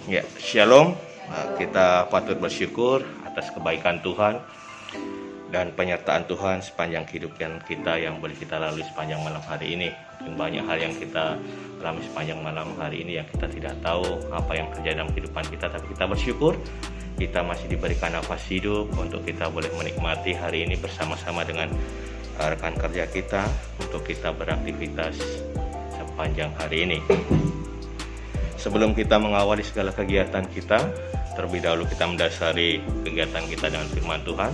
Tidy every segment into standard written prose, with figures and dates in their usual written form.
Ya, shalom. Kita patut bersyukur atas kebaikan Tuhan dan penyertaan Tuhan sepanjang kehidupan kita yang boleh kita lalui sepanjang malam hari ini. Mungkin banyak hal yang kita alami sepanjang malam hari ini yang kita tidak tahu apa yang terjadi dalam kehidupan kita, tapi kita bersyukur kita masih diberikan nafas hidup untuk kita boleh menikmati hari ini bersama-sama dengan rekan kerja kita untuk kita beraktivitas sepanjang hari ini. Sebelum kita mengawali segala kegiatan kita, terlebih dahulu kita mendasari kegiatan kita dengan firman Tuhan.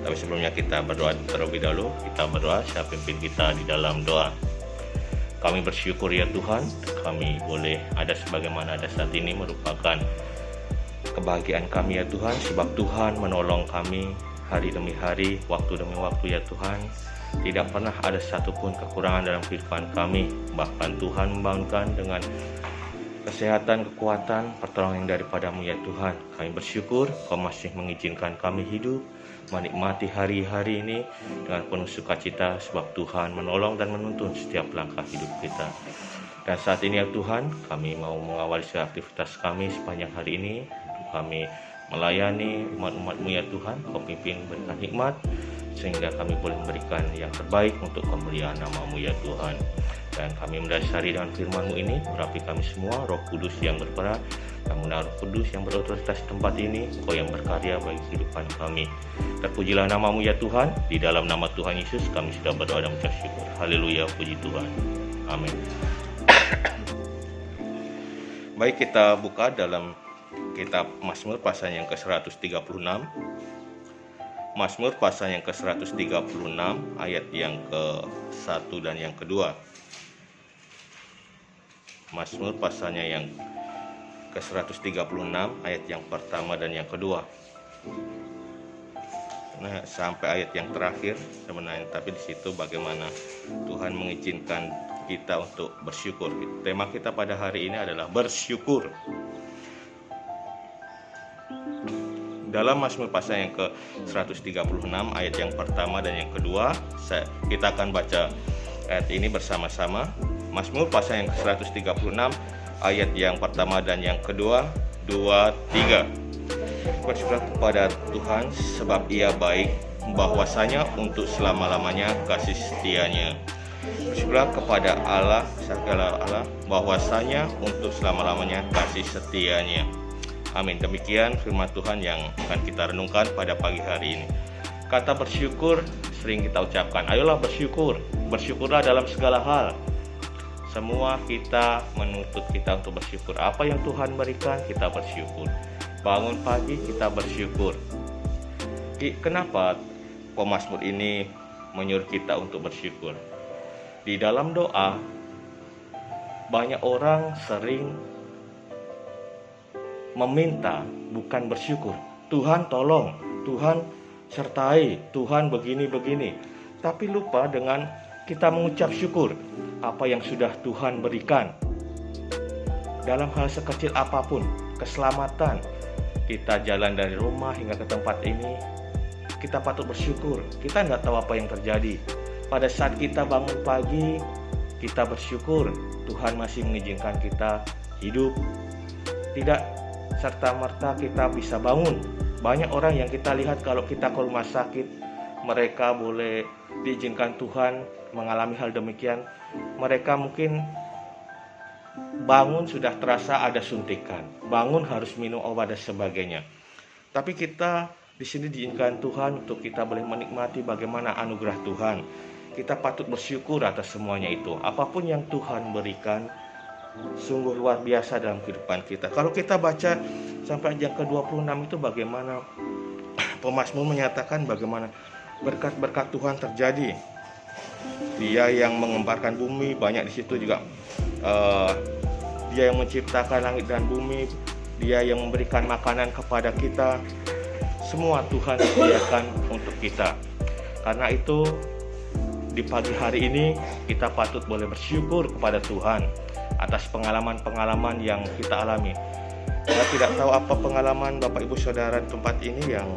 Tapi sebelumnya kita berdoa terlebih dahulu. Kita berdoa, saya pimpin kita di dalam doa. Kami bersyukur ya Tuhan, kami boleh ada sebagaimana ada saat ini merupakan kebahagiaan kami ya Tuhan, sebab Tuhan menolong kami hari demi hari, waktu demi waktu ya Tuhan. Tidak pernah ada satupun kekurangan dalam kehidupan kami. Bahkan Tuhan membangunkan dengan kesehatan, kekuatan, pertolongan yang daripadamu ya Tuhan. Kami bersyukur Kau masih mengizinkan kami hidup, menikmati hari-hari ini dengan penuh sukacita, sebab Tuhan menolong dan menuntun setiap langkah hidup kita. Dan saat ini ya Tuhan, kami mau mengawali segala aktivitas kami sepanjang hari ini. Kami melayani umat-umat-Mu ya Tuhan. Kau pimpin, berikan hikmat, sehingga kami boleh memberikan yang terbaik untuk kemuliaan nama-Mu ya Tuhan. Dan kami mendasari dengan firman-Mu ini, urapi kami semua, Roh Kudus yang berperan, namun Roh Kudus yang berotoritas di tempat ini, Kau yang berkarya bagi kehidupan kami. Terpujilah nama-Mu ya Tuhan, di dalam nama Tuhan Yesus kami sudah berdoa dan mengucap syukur. Haleluya, puji Tuhan. Amin. Baik, kita buka dalam kitab Mazmur pasal yang ke-136. Mazmur pasal yang ke-136 ayat yang ke-1 dan yang kedua. Mazmur pasalnya yang ke-136 ayat yang pertama dan yang kedua. Nah, sampai ayat yang terakhir sebenarnya, tapi di situ bagaimana Tuhan mengizinkan kita untuk bersyukur. Tema kita pada hari ini adalah bersyukur. Dalam Mazmur pasal yang ke-136 ayat yang pertama dan yang kedua, kita akan baca ayat ini bersama-sama. Mazmur pasal yang ke-136 ayat yang pertama dan yang kedua, 2, 3. Bersyukur kepada Tuhan sebab Ia baik, bahwasanya untuk selama-lamanya kasih setianya. Bersyukurlah kepada Allah segala Allah, bahwasanya untuk selama-lamanya kasih setianya. Amin. Demikian firman Tuhan yang akan kita renungkan pada pagi hari ini. Kata bersyukur sering kita ucapkan. Ayolah bersyukur. Bersyukurlah dalam segala hal. Semua kita menuntut kita untuk bersyukur. Apa yang Tuhan berikan, kita bersyukur. Bangun pagi, kita bersyukur. Kenapa pemazmur ini menyuruh kita untuk bersyukur? Di dalam doa, banyak orang sering meminta, bukan bersyukur. Tuhan tolong, Tuhan sertai, Tuhan begini-begini. Tapi lupa dengan kita mengucap syukur apa yang sudah Tuhan berikan. Dalam hal sekecil apapun, keselamatan, kita jalan dari rumah hingga ke tempat ini, kita patut bersyukur. Kita tidak tahu apa yang terjadi. Pada saat kita bangun pagi, kita bersyukur Tuhan masih mengizinkan kita hidup. Tidak serta-merta kita bisa bangun. Banyak orang yang kita lihat kalau kita ke rumah sakit, mereka boleh diizinkan Tuhan mengalami hal demikian. Mereka mungkin bangun sudah terasa ada suntikan, bangun harus minum obat dan sebagainya. Tapi kita di sini diizinkan Tuhan untuk kita boleh menikmati bagaimana anugerah Tuhan. Kita patut bersyukur atas semuanya itu. Apapun yang Tuhan berikan, sungguh luar biasa dalam kehidupan kita. Kalau kita baca sampai ayat ke-26 itu bagaimana pemazmur menyatakan bagaimana berkat-berkat Tuhan terjadi. Dia yang mengembarkan bumi, banyak di situ juga. Dia yang menciptakan langit dan bumi, Dia yang memberikan makanan kepada kita. Semua Tuhan sediakan untuk kita. Karena itu di pagi hari ini kita patut boleh bersyukur kepada Tuhan atas pengalaman-pengalaman yang kita alami. Saya tidak tahu apa pengalaman Bapak Ibu Saudara di tempat ini yang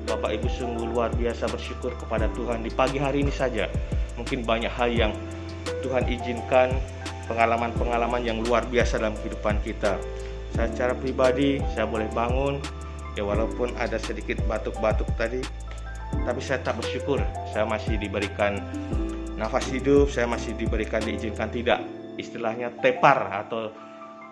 Bapak Ibu sungguh luar biasa bersyukur kepada Tuhan di pagi hari ini saja. Mungkin banyak hal yang Tuhan izinkan, pengalaman-pengalaman yang luar biasa dalam kehidupan kita. Saya secara pribadi, saya boleh bangun, ya walaupun ada sedikit batuk-batuk tadi, tapi saya tak bersyukur. Saya masih diberikan nafas hidup, saya masih diberikan diizinkan tidak, istilahnya tepar atau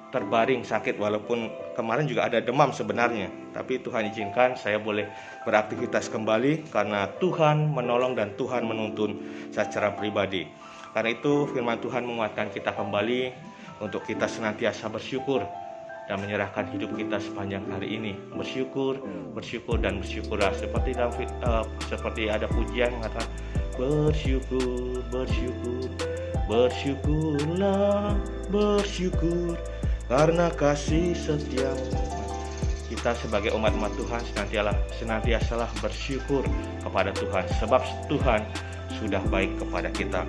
terbaring sakit, walaupun kemarin juga ada demam sebenarnya, tapi Tuhan izinkan saya boleh beraktivitas kembali karena Tuhan menolong dan Tuhan menuntun secara pribadi. Karena itu firman Tuhan menguatkan kita kembali untuk kita senantiasa bersyukur dan menyerahkan hidup kita sepanjang hari ini. Bersyukur, bersyukur dan bersyukurlah. Seperti ada pujian mengatakan bersyukur, bersyukur, bersyukurlah, bersyukur karena kasih setiamu. Kita sebagai umat-umat Tuhan senantiasalah bersyukur kepada Tuhan, sebab Tuhan sudah baik kepada kita.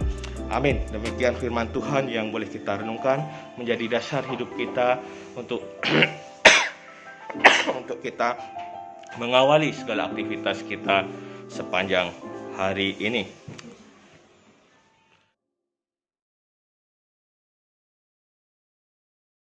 Amin. Demikian firman Tuhan yang boleh kita renungkan, menjadi dasar hidup kita untuk untuk kita mengawali segala aktivitas kita sepanjang hari ini.